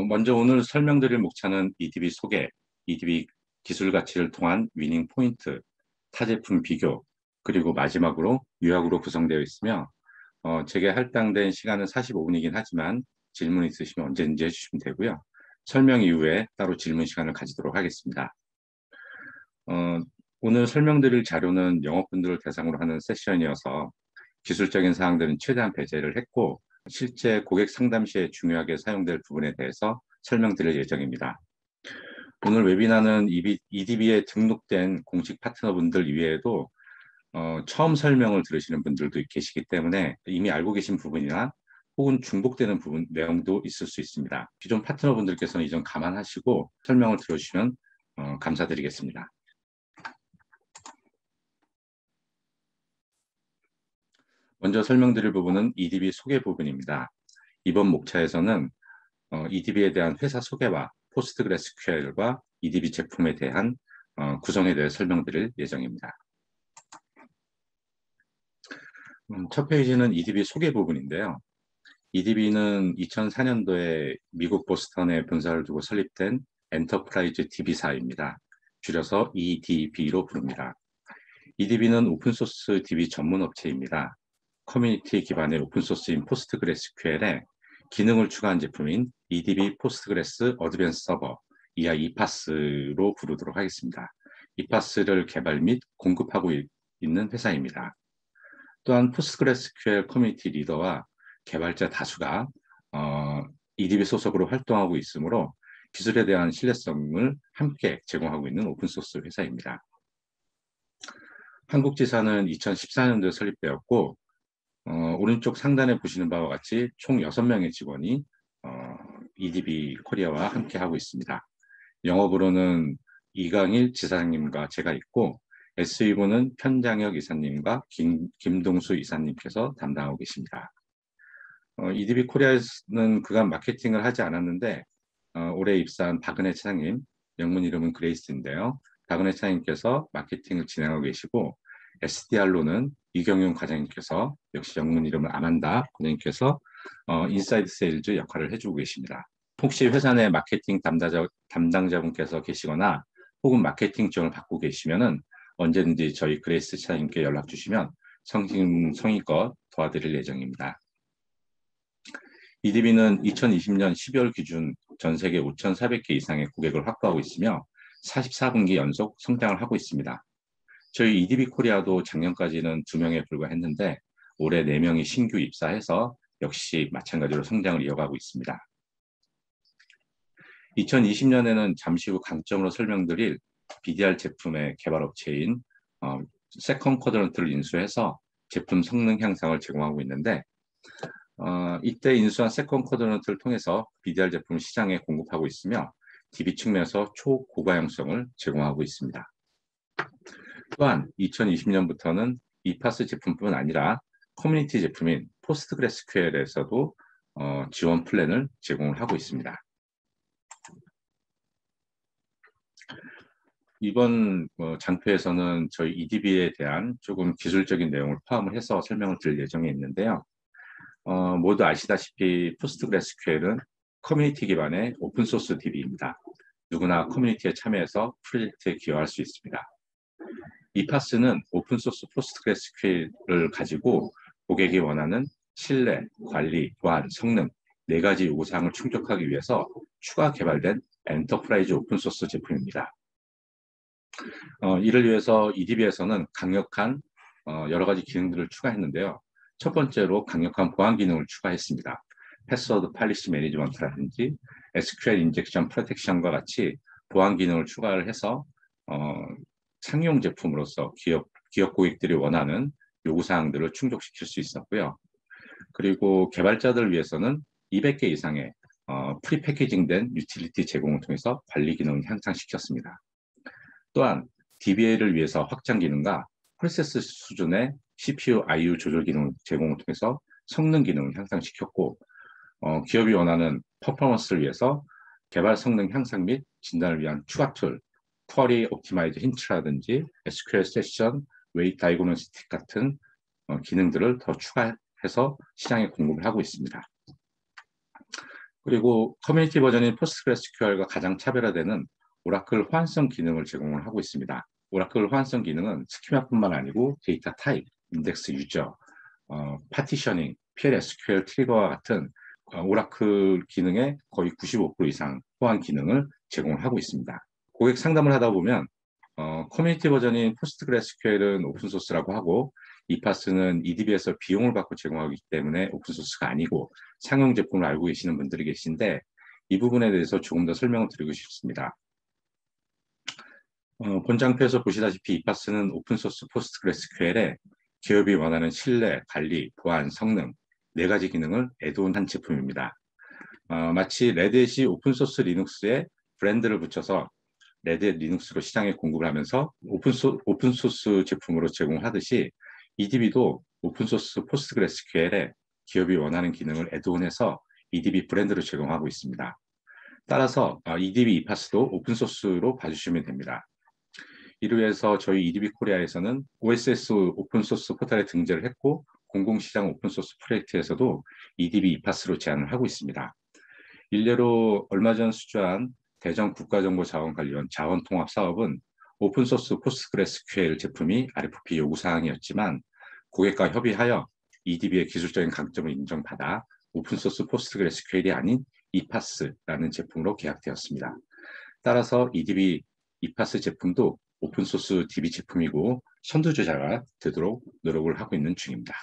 먼저 오늘 설명드릴 목차는 EDB 소개, EDB 기술 가치를 통한 위닝 포인트, 타제품 비교, 그리고 마지막으로 요약으로 구성되어 있으며 제게 할당된 시간은 45분이긴 하지만 질문 있으시면 언제든지 해주시면 되고요. 설명 이후에 따로 질문 시간을 가지도록 하겠습니다. 어, 오늘 설명드릴 자료는 영업분들을 대상으로 하는 세션이어서 기술적인 사항들은 최대한 배제를 했고 실제 고객 상담 시에 중요하게 사용될 부분에 대해서 설명드릴 예정입니다. 오늘 웨비나는 EDB에 등록된 공식 파트너분들 이외에도 처음 설명을 들으시는 분들도 계시기 때문에 이미 알고 계신 부분이나 혹은 중복되는 부분 내용도 있을 수 있습니다. 기존 파트너분들께서는 이 점 감안하시고 설명을 들어주시면 감사드리겠습니다. 먼저 설명드릴 부분은 EDB 소개 부분입니다. 이번 목차에서는 EDB에 대한 회사 소개와 포스트그레스QL과 EDB 제품에 대한 구성에 대해 설명드릴 예정입니다. 첫 페이지는 EDB 소개 부분인데요. EDB는 2004년도에 미국 보스턴에 본사를 두고 설립된 엔터프라이즈 DB사입니다. 줄여서 EDB로 부릅니다. EDB는 오픈소스 DB 전문 업체입니다. 커뮤니티 기반의 오픈소스인 포스트그레스QL에 기능을 추가한 제품인 EDB 포스트그레스 어드밴스 서버, 이하 EPAS로 부르도록 하겠습니다. EPAS를 개발 및 공급하고 있는 회사입니다. 또한 포스트그레스QL 커뮤니티 리더와 개발자 다수가 EDB 소속으로 활동하고 있으므로 기술에 대한 신뢰성을 함께 제공하고 있는 오픈소스 회사입니다. 한국지사는 2014년도에 설립되었고 오른쪽 상단에 보시는 바와 같이 총 6명의 직원이 EDB 코리아와 함께 하고 있습니다. 영업으로는 이강일 지사장님과 제가 있고 SE부는 편장혁 이사님과 김동수 이사님께서 담당하고 계십니다. EDB 코리아는 그간 마케팅을 하지 않았는데 올해 입사한 박은혜 차장님, 영문 이름은 그레이스인데요. 박은혜 차장님께서 마케팅을 진행하고 계시고 SDR로는 이경윤 과장님께서 역시 영문 이름은 아만다 과장님께서 인사이드 세일즈 역할을 해주고 계십니다. 혹시 회사 내 마케팅 담당자분께서 계시거나 혹은 마케팅 지원을 받고 계시면은 언제든지 저희 그레이스 차장님께 연락 주시면 성의껏 도와드릴 예정입니다. EDB는 2020년 12월 기준 전 세계 5,400개 이상의 고객을 확보하고 있으며 44분기 연속 성장을 하고 있습니다. 저희 EDB 코리아도 작년까지는 2명에 불과했는데 올해 4명이 신규 입사해서 역시 마찬가지로 성장을 이어가고 있습니다. 2020년에는 잠시 후 강점으로 설명드릴 BDR 제품의 개발업체인 세컨 쿼드런트를 인수해서 제품 성능 향상을 제공하고 있는데 이때 인수한 세컨 쿼드런트를 통해서 BDR 제품을 시장에 공급하고 있으며 DB 측면에서 초고가형성을 제공하고 있습니다. 또한 2020년부터는 EPAS 제품뿐 아니라 커뮤니티 제품인 포스트그레스QL에서도 지원 플랜을 제공을 하고 있습니다. 이번 장표에서는 저희 EDB에 대한 조금 기술적인 내용을 포함을 해서 설명을 드릴 예정이 있는데요. 모두 아시다시피 포스트그레스QL은 커뮤니티 기반의 오픈소스 DB입니다. 누구나 커뮤니티에 참여해서 프로젝트에 기여할 수 있습니다. EPAS는 오픈소스 포스트그레스QL을 가지고 고객이 원하는 신뢰, 관리, 보안, 성능 4가지 요구사항을 충족하기 위해서 추가 개발된 엔터프라이즈 오픈소스 제품입니다. 이를 위해서 EDB에서는 강력한 여러 가지 기능들을 추가했는데요. 첫 번째로 강력한 보안 기능을 추가했습니다. 패스워드 팔리시 매니지먼트라든지 SQL 인젝션 프로텍션과 같이 보안 기능을 추가를 해서 상용 제품으로서 기업 고객들이 원하는 요구사항들을 충족시킬 수 있었고요. 그리고 개발자들을 위해서는 200개 이상의 프리 패키징된 유틸리티 제공을 통해서 관리 기능을 향상시켰습니다. 또한 DBA를 위해서 확장 기능과 프로세스 수준의 CPU, IO 조절 기능 제공을 통해서 성능 기능을 향상시켰고 기업이 원하는 퍼포먼스를 위해서 개발 성능 향상 및 진단을 위한 추가 툴, 쿼리 옵티마이즈 힌트라든지 SQL 세션, 웨이트 다이그노스틱 같은 기능들을 더 추가해서 시장에 공급을 하고 있습니다. 그리고 커뮤니티 버전인 PostgreSQL과 가장 차별화되는 오라클 호환성 기능을 제공을 하고 있습니다. 오라클 호환성 기능은 스키마뿐만 아니고 데이터 타입, 인덱스 유저, 파티셔닝, PLSQL 트리거와 같은 오라클 기능의 거의 95% 이상 호환 기능을 제공하고 있습니다. 고객 상담을 하다 보면 커뮤니티 버전인 PostgreSQL은 오픈소스라고 하고 이파스는 EDB에서 비용을 받고 제공하기 때문에 오픈소스가 아니고 상용 제품을 알고 계시는 분들이 계신데 이 부분에 대해서 조금 더 설명을 드리고 싶습니다. 본장표에서 보시다시피 이파스는 오픈소스 PostgreSQL에 기업이 원하는 신뢰, 관리, 보안, 성능 네 가지 기능을 애드온한 제품입니다. 마치 레드햇이 오픈소스 리눅스에 브랜드를 붙여서 레드햇 리눅스로 시장에 공급을 하면서 오픈소스 제품으로 제공하듯이 EDB도 오픈소스 포스트그레스QL에 기업이 원하는 기능을 애드온해서 EDB 브랜드로 제공하고 있습니다. 따라서 EDB 이파스도 오픈소스로 봐주시면 됩니다. 이를 위해서 저희 EDB 코리아에서는 OSS 오픈소스 포털에 등재를 했고 공공시장 오픈소스 프로젝트에서도 EDB 이파스로 제안을 하고 있습니다. 일례로 얼마 전 수주한 대전 국가정보자원관리원 자원통합 사업은 오픈소스 포스트그레스QL 제품이 RFP 요구사항이었지만 고객과 협의하여 EDB의 기술적인 강점을 인정받아 오픈소스 포스트그레스QL이 아닌 이파스라는 제품으로 계약되었습니다. 따라서 EDB 이파스 제품도 오픈소스 DB 제품이고 선두주자가 되도록 노력을 하고 있는 중입니다.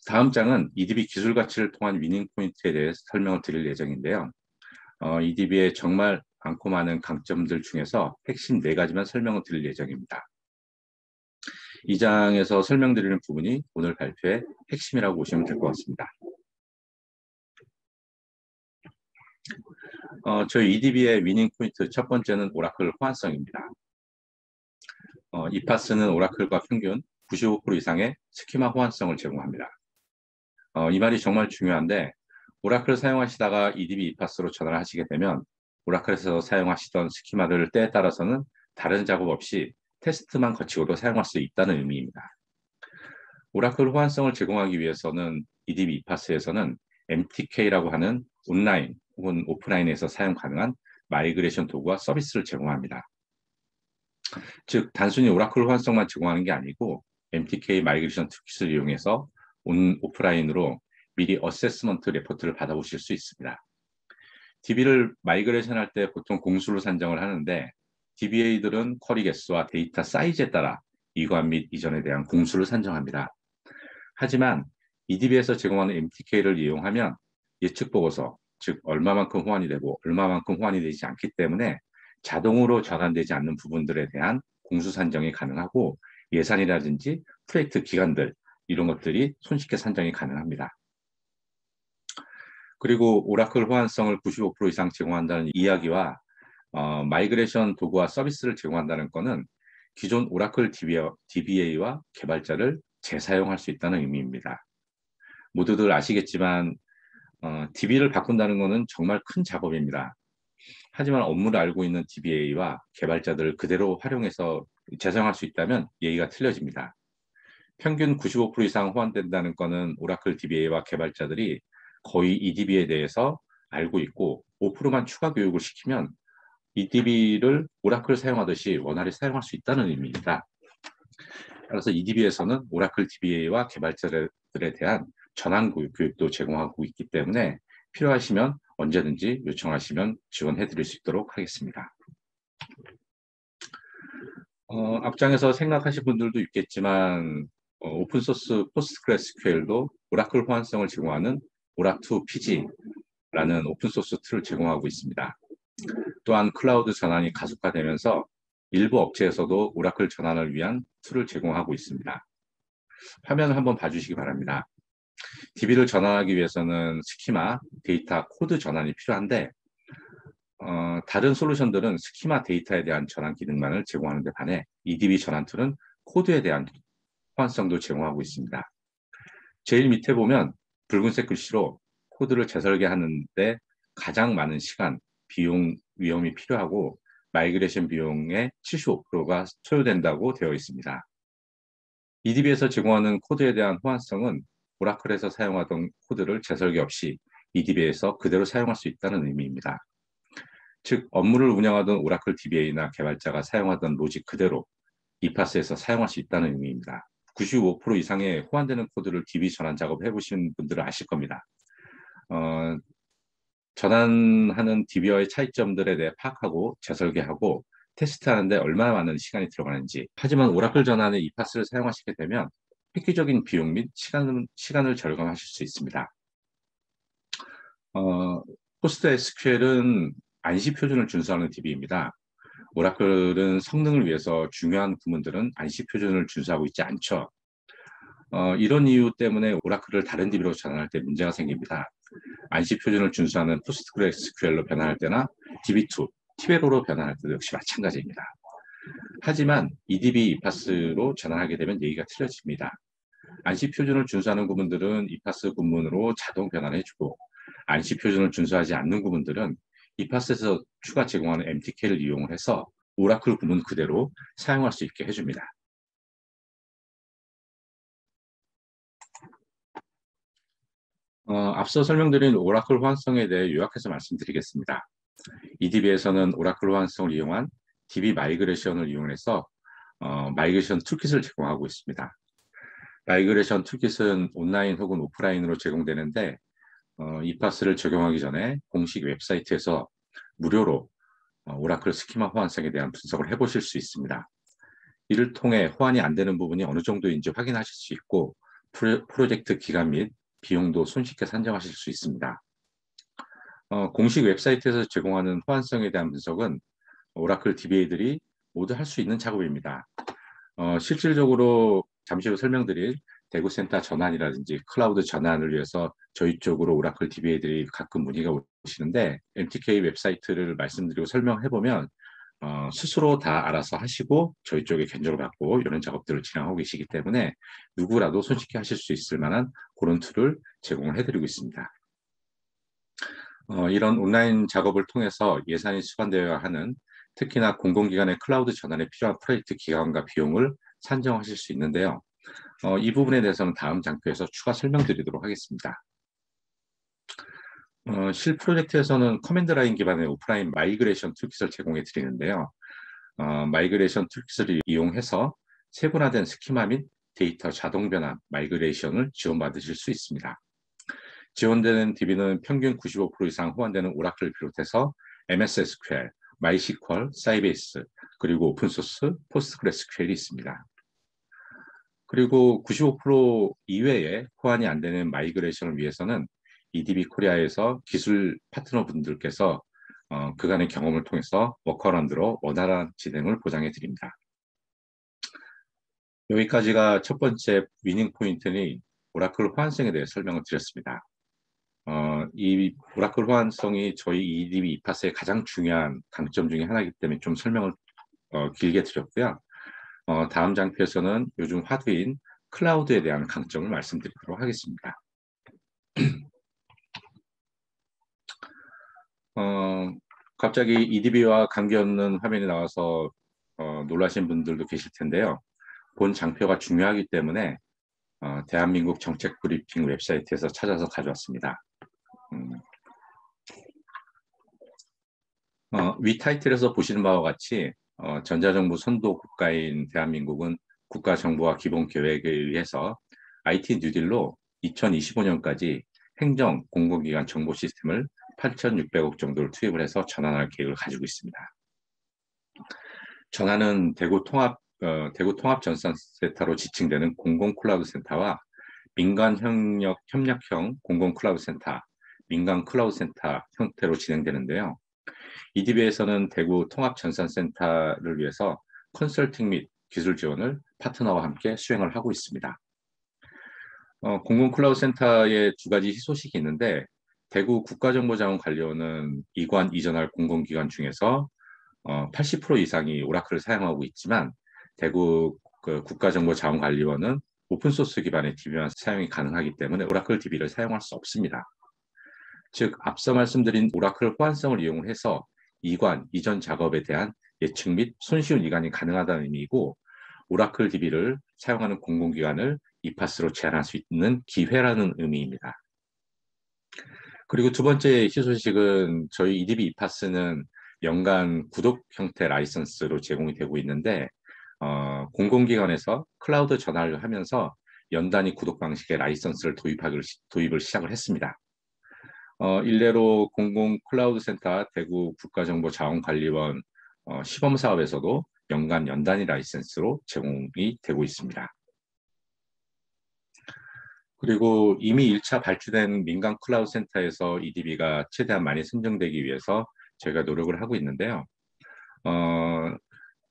다음 장은 EDB 기술 가치를 통한 위닝 포인트에 대해서 설명을 드릴 예정인데요. EDB의 정말 많고 많은 강점들 중에서 핵심 4가지만 설명을 드릴 예정입니다. 이 장에서 설명드리는 부분이 오늘 발표의 핵심이라고 보시면 될 것 같습니다. 저희 EDB의 위닝 포인트 첫 번째는 오라클 호환성입니다. 이파스는 오라클과 평균 95% 이상의 스키마 호환성을 제공합니다. 이 말이 정말 중요한데 오라클 사용하시다가 EDB 이파스로 전환을 하시게 되면 오라클에서 사용하시던 스키마를 때에 따라서는 다른 작업 없이 테스트만 거치고도 사용할 수 있다는 의미입니다. 오라클 호환성을 제공하기 위해서는 EDB 이파스에서는 MTK라고 하는 온라인 혹은 오프라인에서 사용 가능한 마이그레이션 도구와 서비스를 제공합니다. 즉 단순히 오라클 호환성만 제공하는 게 아니고 MTK 마이그레이션 툴킷을 이용해서 오프라인으로 미리 어세스먼트 레포트를 받아보실 수 있습니다. DB를 마이그레이션 할 때 보통 공수를 산정을 하는데 DBA들은 쿼리 개수와 데이터 사이즈에 따라 이관 및 이전에 대한 공수를 산정합니다. 하지만 EDB에서 제공하는 MTK를 이용하면 예측 보고서, 즉 얼마만큼 호환이 되고 얼마만큼 호환이 되지 않기 때문에 자동으로 전환되지 않는 부분들에 대한 공수 산정이 가능하고 예산이라든지 프로젝트 기간들 이런 것들이 손쉽게 산정이 가능합니다. 그리고 오라클 호환성을 95% 이상 제공한다는 이야기와 마이그레이션 도구와 서비스를 제공한다는 것은 기존 오라클 DBA와 개발자를 재사용할 수 있다는 의미입니다. 모두들 아시겠지만 DB를 바꾼다는 것은 정말 큰 작업입니다. 하지만 업무를 알고 있는 DBA와 개발자들을 그대로 활용해서 재사용할 수 있다면 얘기가 틀려집니다. 평균 95% 이상 호환된다는 것은 오라클 DBA와 개발자들이 거의 EDB에 대해서 알고 있고 5%만 추가 교육을 시키면 EDB를 오라클 사용하듯이 원활히 사용할 수 있다는 의미입니다. 그래서 EDB에서는 오라클 DBA와 개발자들에 대한 전환 교육도 제공하고 있기 때문에 필요하시면 언제든지 요청하시면 지원해 드릴 수 있도록 하겠습니다. 앞장에서 생각하신 분들도 있겠지만 오픈소스 포스트그레스QL도 오라클 호환성을 제공하는 오라2 PG라는 오픈소스 툴을 제공하고 있습니다. 또한 클라우드 전환이 가속화되면서 일부 업체에서도 오라클 전환을 위한 툴을 제공하고 있습니다. 화면을 한번 봐주시기 바랍니다. DB를 전환하기 위해서는 스키마, 데이터, 코드 전환이 필요한데 다른 솔루션들은 스키마 데이터에 대한 전환 기능만을 제공하는 데 반해 EDB 전환 툴은 코드에 대한 호환성도 제공하고 있습니다. 제일 밑에 보면 붉은색 글씨로 코드를 재설계하는데 가장 많은 시간, 비용, 위험이 필요하고 마이그레이션 비용의 75%가 소요된다고 되어 있습니다. EDB에서 제공하는 코드에 대한 호환성은 오라클에서 사용하던 코드를 재설계 없이 EDB에서 그대로 사용할 수 있다는 의미입니다. 즉, 업무를 운영하던 오라클 DBA나 개발자가 사용하던 로직 그대로 이파스에서 사용할 수 있다는 의미입니다. 95% 이상의 호환되는 코드를 DB 전환 작업 해보신 분들은 아실 겁니다. 전환하는 DB와의 차이점들에 대해 파악하고 재설계하고 테스트하는데 얼마나 많은 시간이 들어가는지. 하지만 오라클 전환의 이파스를 사용하시게 되면 획기적인 비용 및 시간을 절감하실 수 있습니다. 포스트 SQL은 안시 표준을 준수하는 DB입니다. 오라클은 성능을 위해서 중요한 부분들은 안시 표준을 준수하고 있지 않죠. 이런 이유 때문에 오라클을 다른 DB로 전환할 때 문제가 생깁니다. 안시 표준을 준수하는 PostgreSQL로 변환할 때나 DB2, 티베로로 변환할 때도 역시 마찬가지입니다. 하지만 EDB 이파스로 전환하게 되면 얘기가 틀려집니다. 안시 표준을 준수하는 구문들은 이파스 구문으로 자동 변환해주고, 안시 표준을 준수하지 않는 구문들은 이파스에서 추가 제공하는 MTK를 이용을 해서 오라클 구문 그대로 사용할 수 있게 해줍니다. 앞서 설명드린 오라클 호환성에 대해 요약해서 말씀드리겠습니다. EDB에서는 오라클 호환성을 이용한 DB 마이그레이션을 이용해서 마이그레이션 툴킷을 제공하고 있습니다. 마이그레이션 툴킷은 온라인 혹은 오프라인으로 제공되는데 이파스를 적용하기 전에 공식 웹사이트에서 무료로 오라클 스키마 호환성에 대한 분석을 해보실 수 있습니다. 이를 통해 호환이 안 되는 부분이 어느 정도인지 확인하실 수 있고 프로젝트 기간 및 비용도 손쉽게 산정하실 수 있습니다. 공식 웹사이트에서 제공하는 호환성에 대한 분석은 오라클 DBA들이 모두 할 수 있는 작업입니다. 실질적으로 잠시 후 설명드릴 대구센터 전환이라든지 클라우드 전환을 위해서 저희 쪽으로 오라클 DBA들이 가끔 문의가 오시는데 MTK 웹사이트를 말씀드리고 설명해보면 스스로 다 알아서 하시고 저희 쪽에 견적을 받고 이런 작업들을 진행하고 계시기 때문에 누구라도 손쉽게 하실 수 있을 만한 그런 툴을 제공을 해드리고 있습니다. 이런 온라인 작업을 통해서 예산이 수반되어야 하는 특히나 공공기관의 클라우드 전환에 필요한 프로젝트 기간과 비용을 산정하실 수 있는데요. 이 부분에 대해서는 다음 장표에서 추가 설명드리도록 하겠습니다. 실 프로젝트에서는 커맨드 라인 기반의 오프라인 마이그레이션 툴킷을 제공해 드리는데요. 마이그레이션 툴킷을 이용해서 세분화된 스키마 및 데이터 자동 변환, 마이그레이션을 지원받으실 수 있습니다. 지원되는 DB는 평균 95% 이상 호환되는 오라클을 비롯해서 MS SQL, MySQL, 사이베이스, 그리고 오픈소스, 포스트그레스QL이 있습니다. 그리고 95% 이외에 호환이 안 되는 마이그레이션을 위해서는 EDB 코리아에서 기술 파트너분들께서 그간의 경험을 통해서 워커런드로 원활한 진행을 보장해 드립니다. 여기까지가 첫 번째 위닝 포인트니 오라클 호환성에 대해 설명을 드렸습니다. 이 오라클 호환성이 저희 EDB 이파스의 가장 중요한 강점 중에 하나이기 때문에 좀 설명을 길게 드렸고요. 다음 장표에서는 요즘 화두인 클라우드에 대한 강점을 말씀드리도록 하겠습니다. 갑자기 EDB와 관계없는 화면이 나와서 놀라신 분들도 계실 텐데요. 본 장표가 중요하기 때문에 대한민국 정책 브리핑 웹사이트에서 찾아서 가져왔습니다. 위 타이틀에서 보시는 바와 같이 전자정부 선도 국가인 대한민국은 국가정보화 기본계획에 의해서 IT 뉴딜로 2025년까지 행정, 공공기관 정보 시스템을 8,600억 정도를 투입을 해서 전환할 계획을 가지고 있습니다. 전환은 대구 통합전산센터로 지칭되는 공공클라우드센터와 민간 협력형 공공클라우드센터, 민간 클라우드센터 형태로 진행되는데요. EDB에서는 대구 통합전산센터를 위해서 컨설팅 및 기술 지원을 파트너와 함께 수행을 하고 있습니다. 공공클라우드센터에 두 가지 희소식이 있는데 대구 국가정보자원관리원은 이관 이전할 공공기관 중에서 80% 이상이 오라클을 사용하고 있지만 대구 국가정보자원관리원은 오픈소스 기반의 DB만 사용이 가능하기 때문에 오라클 DB를 사용할 수 없습니다. 즉 앞서 말씀드린 오라클 호환성을 이용해서 이관, 이전 작업에 대한 예측 및 손쉬운 이관이 가능하다는 의미이고 오라클 DB를 사용하는 공공기관을 이파스로 제한할 수 있는 기회라는 의미입니다. 그리고 두 번째 희소식은 저희 EDB 이파스는 연간 구독 형태 라이선스로 제공이 되고 있는데 공공기관에서 클라우드 전환을 하면서 연단위 구독 방식의 라이선스를 도입을 시작을 했습니다. 일례로 공공 클라우드 센터 대구 국가정보자원관리원 시범사업에서도 연간 연단위 라이선스로 제공이 되고 있습니다. 그리고 이미 1차 발주된 민간 클라우드 센터에서 EDB가 최대한 많이 선정되기 위해서 저희가 노력을 하고 있는데요.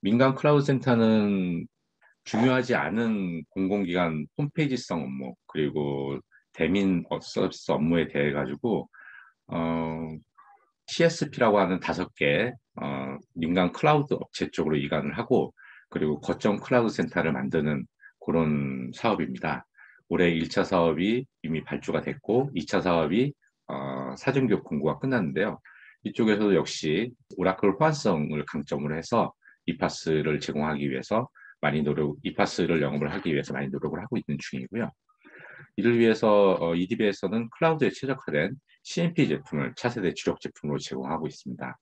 민간 클라우드 센터는 중요하지 않은 공공기관 홈페이지성 업무 그리고 대민 서비스 업무에 대해 가지고 CSP라고 하는 5개 민간 클라우드 업체 쪽으로 이관을 하고 그리고 거점 클라우드 센터를 만드는 그런 사업입니다. 올해 1차 사업이 이미 발주가 됐고 2차 사업이 사전교육 공고가 끝났는데요. 이쪽에서도 역시 오라클 호환성을 강점으로 해서 이파스를 제공하기 위해서 이파스를 영업을 하기 위해서 많이 노력을 하고 있는 중이고요. 이를 위해서 EDB에서는 클라우드에 최적화된 CMP 제품을 차세대 주력 제품으로 제공하고 있습니다.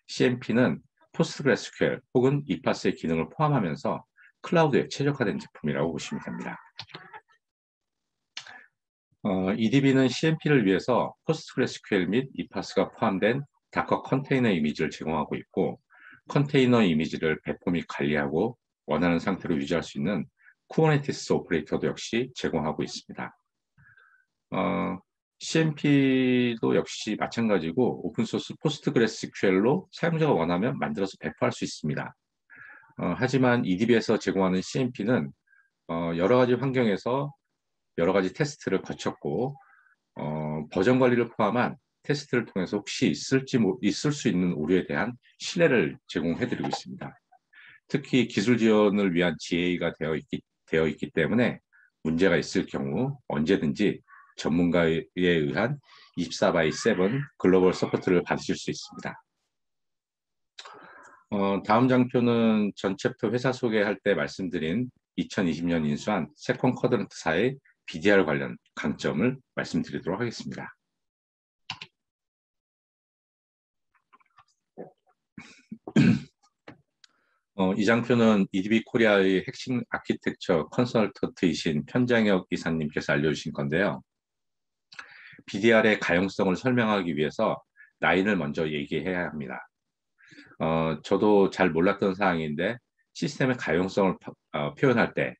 CMP는 포스트그레스QL 혹은 이파스의 기능을 포함하면서 클라우드에 최적화된 제품이라고 보시면 됩니다. EDB는 CMP를 위해서 포스트그레스QL 및 이파스가 포함된 다커 컨테이너 이미지를 제공하고 있고 컨테이너 이미지를 배포 및 관리하고 원하는 상태로 유지할 수 있는 쿠버네티스 오퍼레이터도 역시 제공하고 있습니다. CMP도 역시 마찬가지고 오픈소스 포스트그레스QL로 사용자가 원하면 만들어서 배포할 수 있습니다. 하지만 EDB에서 제공하는 CMP는 여러 가지 환경에서 여러 가지 테스트를 거쳤고 버전 관리를 포함한 테스트를 통해서 혹시 있을 수 있는 오류에 대한 신뢰를 제공해드리고 있습니다. 특히 기술 지원을 위한 GA가 되어 있기 때문에 문제가 있을 경우 언제든지 전문가에 의한 24/7 글로벌 서포트를 받으실 수 있습니다. 다음 장표는 전 챕터 회사 소개할 때 말씀드린 2020년 인수한 세컨 쿼드런트사의 BDR 관련 강점을 말씀드리도록 하겠습니다. 이 장표는 EDB 코리아의 핵심 아키텍처 컨설턴트이신 편장혁 이사님께서 알려주신 건데요. BDR의 가용성을 설명하기 위해서 라인을 먼저 얘기해야 합니다. 저도 잘 몰랐던 사항인데 시스템의 가용성을 표현할 때,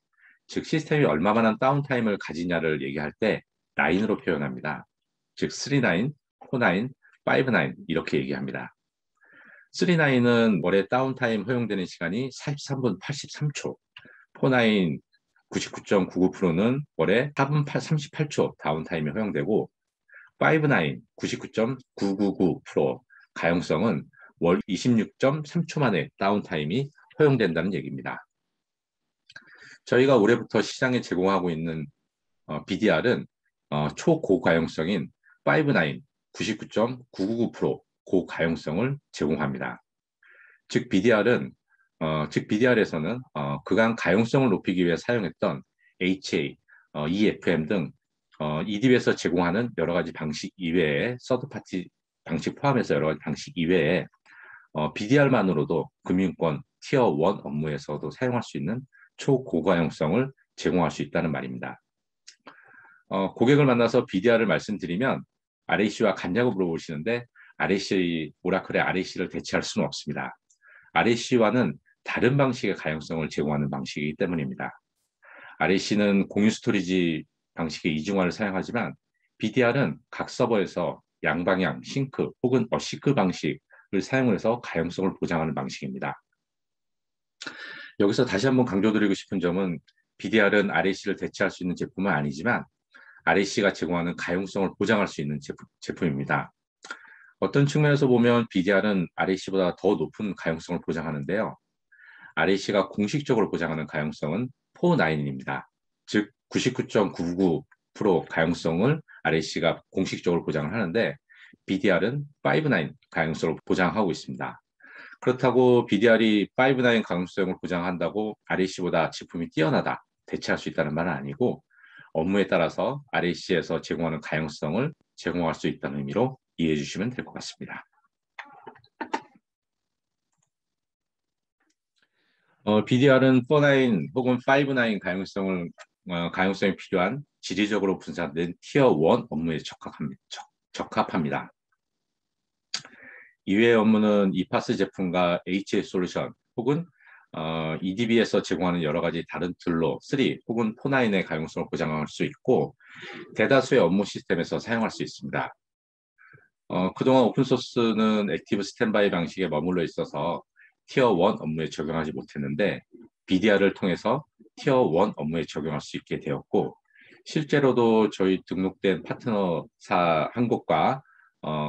즉 시스템이 얼마만한 다운타임을 가지냐를 얘기할 때 라인으로 표현합니다. 즉 39, 49, 59 이렇게 얘기합니다. 39은 월에 다운타임 허용되는 시간이 43분 83초, 49 99.99%는 월에 4분 38초 다운타임이 허용되고 59 99.999% 가용성은 월 26.3초 만에 다운타임이 허용된다는 얘기입니다. 저희가 올해부터 시장에 제공하고 있는 BDR은 초고가용성인 59 99.999% 고가용성을 제공합니다. 즉 BDR에서는 그간 가용성을 높이기 위해 사용했던 HA, EFM 등 EDB에서 제공하는 여러 가지 방식 이외에 서드파티 방식 포함해서 여러 가지 방식 이외에 BDR만으로도 금융권 티어 1 업무에서도 사용할 수 있는 초고가용성을 제공할 수 있다는 말입니다. 고객을 만나서 BDR을 말씀드리면 RAC와 같냐고 물어보시는데 오라클의 RAC를 대체할 수는 없습니다. RAC와는 다른 방식의 가용성을 제공하는 방식이기 때문입니다. RAC는 공유 스토리지 방식의 이중화를 사용하지만 BDR은 각 서버에서 양방향, 싱크 혹은 어시크 방식을 사용해서 가용성을 보장하는 방식입니다. 여기서 다시 한번 강조드리고 싶은 점은 BDR은 RAC를 대체할 수 있는 제품은 아니지만 RAC가 제공하는 가용성을 보장할 수 있는 제품입니다. 어떤 측면에서 보면 BDR은 RAC보다 더 높은 가용성을 보장하는데요. RAC가 공식적으로 보장하는 가용성은 49입니다. 즉 99.99% 가용성을 RAC가 공식적으로 보장을 하는데 BDR은 59 가용성을 보장하고 있습니다. 그렇다고 BDR이 59 가용성을 보장한다고 RAC보다 제품이 뛰어나다 대체할 수 있다는 말은 아니고 업무에 따라서 RAC에서 제공하는 가용성을 제공할 수 있다는 의미로 이해해 주시면 될 것 같습니다. BDR은 4.9 혹은 5.9 가용성이 필요한 지리적으로 분산된 티어 1 업무에 적합합니다. 이외의 업무는 이파스 제품과 HA 솔루션 혹은 EDB에서 제공하는 여러 가지 다른 툴로 3 혹은 4.9의 가용성을 보장할 수 있고 대다수의 업무 시스템에서 사용할 수 있습니다. 그동안 오픈소스는 액티브 스탠바이 방식에 머물러 있어서 티어 1 업무에 적용하지 못했는데 BDR을 통해서 티어 1 업무에 적용할 수 있게 되었고 실제로도 저희 등록된 파트너사 한 곳과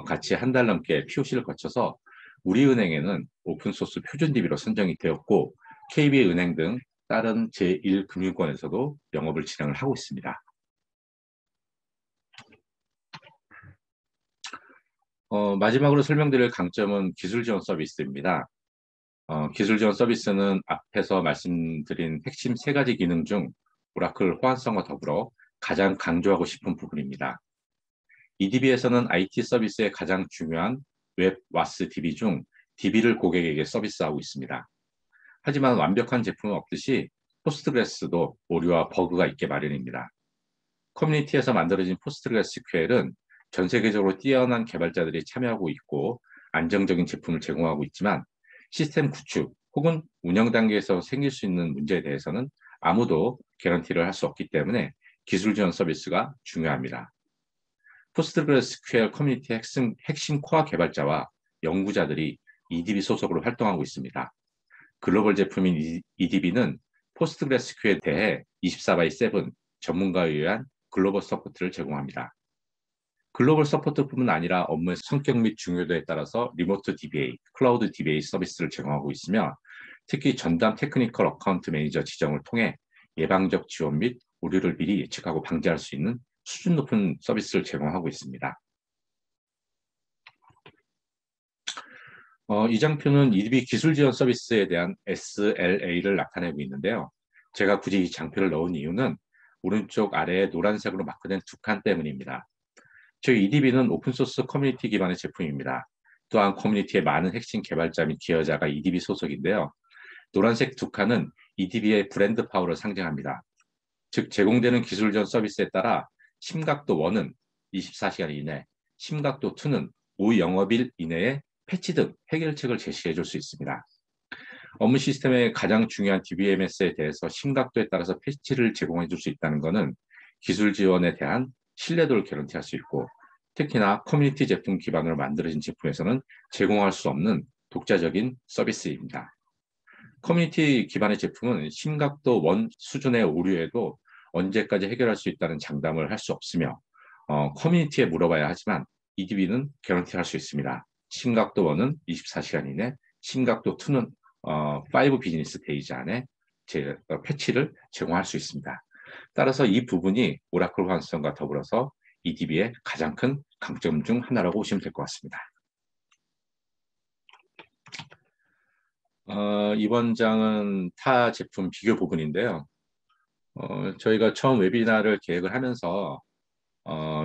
같이 한 달 넘게 POC를 거쳐서 우리은행에는 오픈소스 표준 DB로 선정이 되었고 KB은행 등 다른 제1금융권에서도 영업을 진행을 하고 있습니다. 마지막으로 설명드릴 강점은 기술 지원 서비스입니다. 기술 지원 서비스는 앞에서 말씀드린 핵심 3가지 기능 중 오라클 호환성과 더불어 가장 강조하고 싶은 부분입니다. EDB에서는 IT 서비스의 가장 중요한 웹 와스 DB 중 DB를 고객에게 서비스하고 있습니다. 하지만 완벽한 제품은 없듯이 포스트그레스도 오류와 버그가 있게 마련입니다. 커뮤니티에서 만들어진 포스트그레스QL은 전 세계적으로 뛰어난 개발자들이 참여하고 있고 안정적인 제품을 제공하고 있지만 시스템 구축 혹은 운영 단계에서 생길 수 있는 문제에 대해서는 아무도 개런티를 할 수 없기 때문에 기술 지원 서비스가 중요합니다. 포스트그레스QL 커뮤니티 핵심 코어 개발자와 연구자들이 EDB 소속으로 활동하고 있습니다. 글로벌 제품인 EDB는 포스트그레스QL에 대해 24/7 전문가에 의한 글로벌 서포트를 제공합니다. 글로벌 서포트뿐만 아니라 업무의 성격 및 중요도에 따라서 리모트 DBA, 클라우드 DBA 서비스를 제공하고 있으며 특히 전담 테크니컬 어카운트 매니저 지정을 통해 예방적 지원 및 오류를 미리 예측하고 방지할 수 있는 수준 높은 서비스를 제공하고 있습니다. 이 장표는 EDB 기술 지원 서비스에 대한 SLA를 나타내고 있는데요. 제가 굳이 이 장표를 넣은 이유는 오른쪽 아래에 노란색으로 마크된 2칸 때문입니다. 저희 EDB는 오픈소스 커뮤니티 기반의 제품입니다. 또한 커뮤니티의 많은 핵심 개발자 및 기여자가 EDB 소속인데요. 노란색 2칸은 EDB의 브랜드 파워를 상징합니다. 즉 제공되는 기술 지원 서비스에 따라 심각도 1은 24시간 이내, 심각도 2는 5영업일 이내에 패치 등 해결책을 제시해 줄 수 있습니다. 업무 시스템의 가장 중요한 DBMS에 대해서 심각도에 따라서 패치를 제공해 줄 수 있다는 것은 기술 지원에 대한 신뢰도를 개런티할 수 있고 특히나 커뮤니티 제품 기반으로 만들어진 제품에서는 제공할 수 없는 독자적인 서비스입니다. 커뮤니티 기반의 제품은 심각도 1 수준의 오류에도 언제까지 해결할 수 있다는 장담을 할 수 없으며 커뮤니티에 물어봐야 하지만 EDB는 개런티할 수 있습니다. 심각도 1은 24시간 이내, 심각도 2는 5 비즈니스 데이즈 안에 패치를 제공할 수 있습니다. 따라서 이 부분이 오라클 호환성과 더불어서 EDB의 가장 큰 강점 중 하나라고 보시면 될 것 같습니다. 이번 장은 타 제품 비교 부분인데요. 저희가 처음 웨비나를 계획을 하면서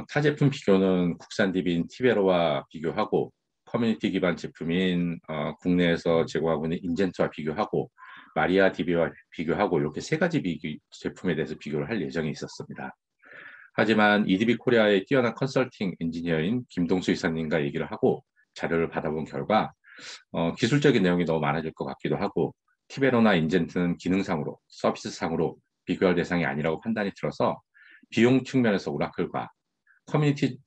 타 제품 비교는 국산 DB인 티베로와 비교하고 커뮤니티 기반 제품인 국내에서 제공하고 있는 인젠트와 비교하고 마리아 DB와 비교하고 이렇게 3가지 제품에 대해서 비교를 할 예정이 있었습니다. 하지만 EDB 코리아의 뛰어난 컨설팅 엔지니어인 김동수 이사님과 얘기를 하고 자료를 받아본 결과 기술적인 내용이 너무 많아질 것 같기도 하고 티베로나 인젠트는 기능상으로 서비스상으로 비교할 대상이 아니라고 판단이 들어서 비용 측면에서 오라클과 커뮤니티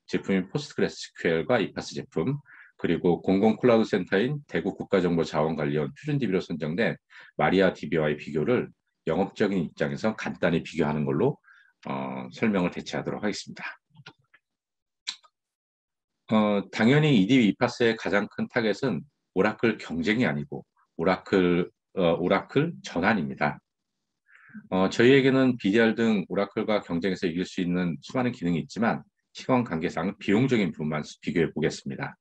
제품인 포스트그레스QL과 이파스 제품 그리고 공공 클라우드 센터인 대구 국가정보자원관리원 표준 DB로 선정된 마리아 DB와의 비교를 영업적인 입장에서 간단히 비교하는 걸로 설명을 대체하도록 하겠습니다. 당연히 EDB 이파스의 가장 큰 타겟은 오라클 경쟁이 아니고 오라클 전환입니다. 저희에게는 BDR 등 오라클과 경쟁에서 이길 수 있는 수많은 기능이 있지만 시간 관계상 비용적인 부분만 비교해 보겠습니다.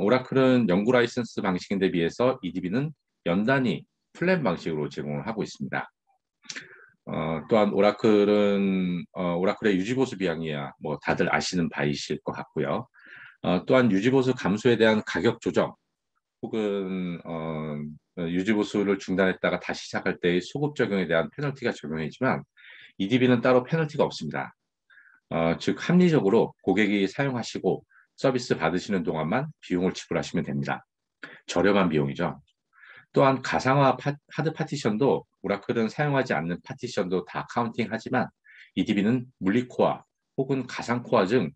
오라클은 연구 라이선스 방식인데 비해서 EDB는 연단위 플랜 방식으로 제공을 하고 있습니다. 또한 오라클의 유지보수 비용이야 뭐 다들 아시는 바이실 것 같고요. 또한 유지보수 감소에 대한 가격 조정 혹은 유지보수를 중단했다가 다시 시작할 때의 소급 적용에 대한 페널티가 적용이지만 EDB는 따로 페널티가 없습니다. 즉 합리적으로 고객이 사용하시고 서비스 받으시는 동안만 비용을 지불하시면 됩니다. 저렴한 비용이죠. 또한 가상화 하드 파티션도 오라클은 사용하지 않는 파티션도 다 카운팅하지만 EDB는 물리코어 혹은 가상코어 중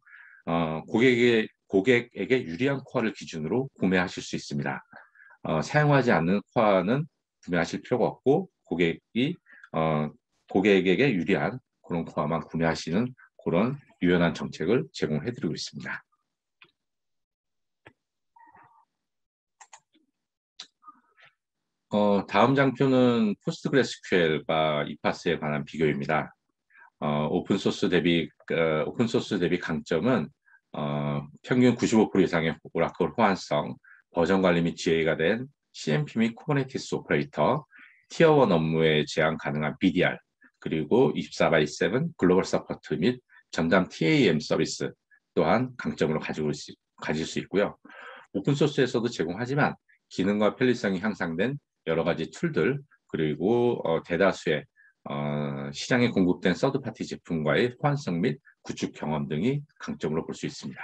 고객에게 유리한 코어를 기준으로 구매하실 수 있습니다. 사용하지 않는 코어는 구매하실 필요가 없고 고객에게 유리한 그런 코어만 구매하시는 그런 유연한 정책을 제공해드리고 있습니다. 다음 장표는 포스트그레스QL과 이파스에 관한 비교입니다. 오픈소스 대비 강점은 평균 95% 이상의 오라클 호환성, 버전 관리 및 GA가 된 CMP 및 쿠버네티스 오퍼레이터, 티어 1 업무에 제한 가능한 BDR, 그리고 24/7 글로벌 서포트 및 전담 TAM 서비스 또한 강점으로 가질 수 있고요. 오픈소스에서도 제공하지만 기능과 편리성이 향상된 여러 가지 툴들 그리고 대다수의 시장에 공급된 서드파티 제품과의 호환성 및 구축 경험 등이 강점으로 볼 수 있습니다.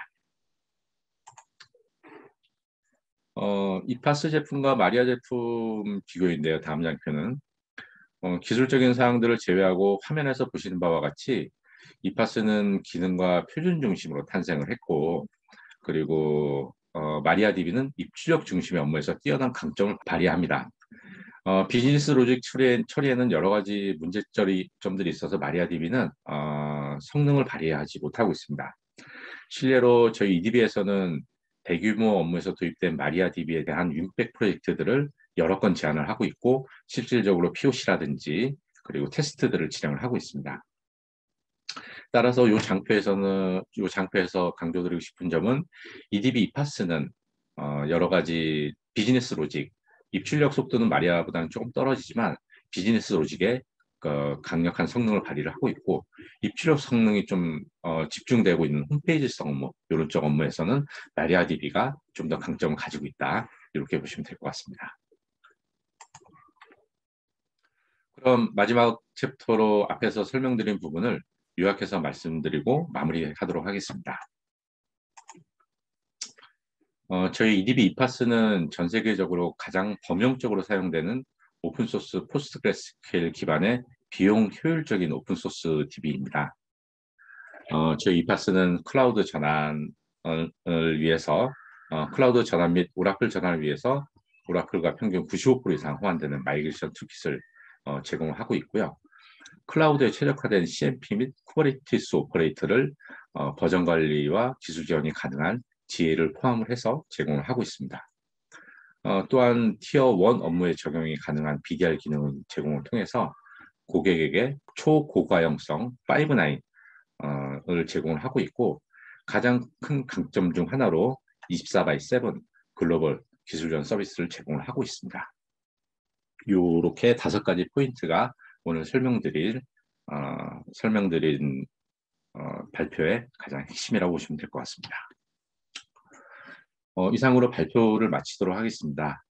이파스 제품과 마리아 제품 비교인데요. 다음 장표는 기술적인 사항들을 제외하고 화면에서 보시는 바와 같이 이파스는 기능과 표준 중심으로 탄생을 했고 그리고 마리아DB는 입출력 중심의 업무에서 뛰어난 강점을 발휘합니다. 비즈니스 로직 처리에는 여러 가지 문제점들이 있어서 마리아DB는 성능을 발휘하지 못하고 있습니다. 실례로 저희 EDB에서는 대규모 업무에서 도입된 마리아DB에 대한 윈백 프로젝트들을 여러 건 제안을 하고 있고 실질적으로 POC라든지 그리고 테스트들을 진행을 하고 있습니다. 따라서 이 장표에서 강조드리고 싶은 점은 EDB 이파스는 여러 가지 비즈니스 로직, 입출력 속도는 마리아보다는 조금 떨어지지만 비즈니스 로직에 강력한 성능을 발휘를 하고 있고 입출력 성능이 좀 집중되고 있는 홈페이지성 업무, 이런 쪽 업무에서는 마리아DB가 좀 더 강점을 가지고 있다. 이렇게 보시면 될 것 같습니다. 그럼 마지막 챕터로 앞에서 설명드린 부분을 요약해서 말씀드리고 마무리하도록 하겠습니다. 저희 EDB 이파스는 전 세계적으로 가장 범용적으로 사용되는 오픈소스 포스트그레스QL 기반의 비용 효율적인 오픈소스 DB입니다. 저희 이파스는 클라우드 전환을 위해서 클라우드 전환 및 오라클 전환을 위해서 오라클과 평균 95% 이상 호환되는 마이그레이션 툴킷을 제공하고 있고요. 클라우드에 최적화된 CMP 및 쿠버네티스 오퍼레이터를 버전 관리와 기술 지원이 가능한 GA를 포함을 해서 제공을 하고 있습니다. 또한 티어 1 업무에 적용이 가능한 BDR 기능 제공을 통해서 고객에게 초고가형성 5.9을 제공을 하고 있고 가장 큰 강점 중 하나로 24/7 글로벌 기술전 서비스를 제공을 하고 있습니다. 이렇게 5가지 포인트가 오늘 설명드린 발표의 가장 핵심이라고 보시면 될 것 같습니다. 이상으로 발표를 마치도록 하겠습니다.